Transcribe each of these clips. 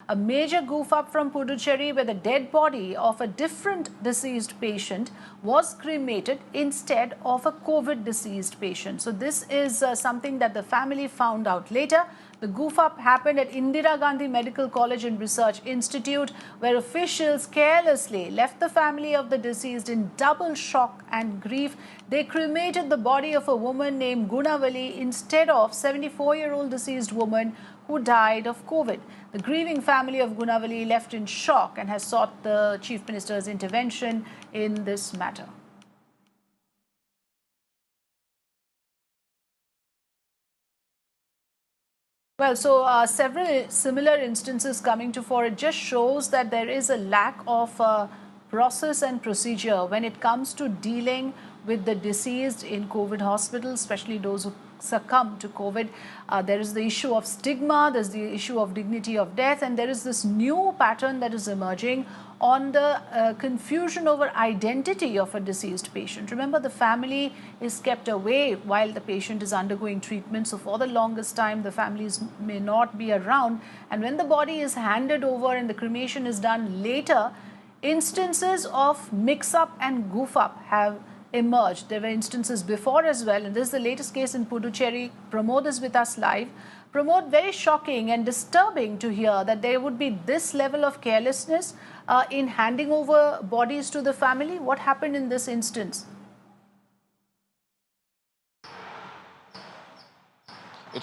A major goof up from Puducherry where the dead body of a different deceased patient was cremated instead of a COVID deceased patient. So this is something that the family found out later. The goof up happened at Indira Gandhi Medical College and Research Institute, where officials carelessly left the family of the deceased in double shock and grief. They cremated the body of a woman named Gunavali instead of 74-year-old deceased woman who died of COVID. The grieving family of Gunavali left in shock and has sought the Chief Minister's intervention in this matter. Well, so several similar instances coming to fore. It just shows that there is a lack of process and procedure when it comes to dealing with the deceased in COVID hospitals, especially those who succumb to COVID. There is the issue of stigma, there's the issue of dignity of death, and there is this new pattern that is emerging on the confusion over identity of a deceased patient. Remember, the family is kept away while the patient is undergoing treatment. So for the longest time, the families may not be around. And when the body is handed over and the cremation is done later, instances of mix-up and goof-up have emerged. There were instances before as well, and this is the latest case in Puducherry. Pramod is with us live. Pramod, very shocking and disturbing to hear that there would be this level of carelessness in handing over bodies to the family. What happened in this instance?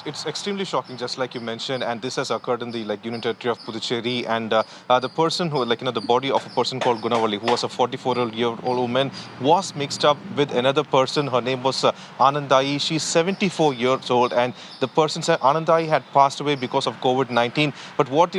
It's extremely shocking, just like you mentioned, and this has occurred in the Union Territory of Puducherry. And the person who, the body of a person called Gunavali, who was a 44-year-old woman, was mixed up with another person. Her name was Anandai. She's 74 years old, and the person said Anandai had passed away because of COVID-19. But what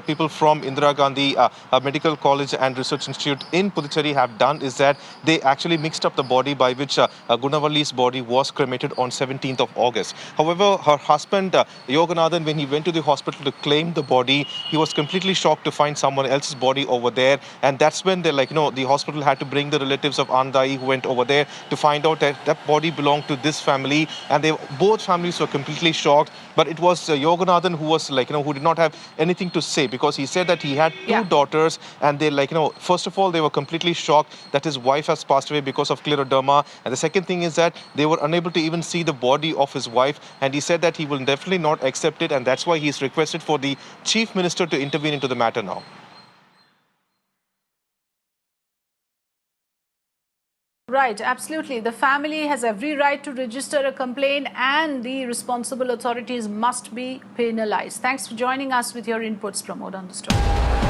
people from Indira Gandhi Medical College and Research Institute in Puducherry have done is that they actually mixed up the body by which Gunavali's body was cremated on 17th of August. However, her husband, Yoganathan, when he went to the hospital to claim the body, he was completely shocked to find someone else's body over there. And that's when the hospital had to bring the relatives of Anandai who went over there to find out that that body belonged to this family. And both families were completely shocked. But it was Yoganathan who was who did not have anything to say, because he said that he had two daughters, and they first of all, they were completely shocked that his wife has passed away because of scleroderma. And the second thing is that they were unable to even see the body of his wife. And he said that he will definitely not accept it, and that's why he's requested for the Chief Minister to intervene into the matter now. Right, absolutely. The family has every right to register a complaint, and the responsible authorities must be penalized. Thanks for joining us with your inputs, Pramod, on the story.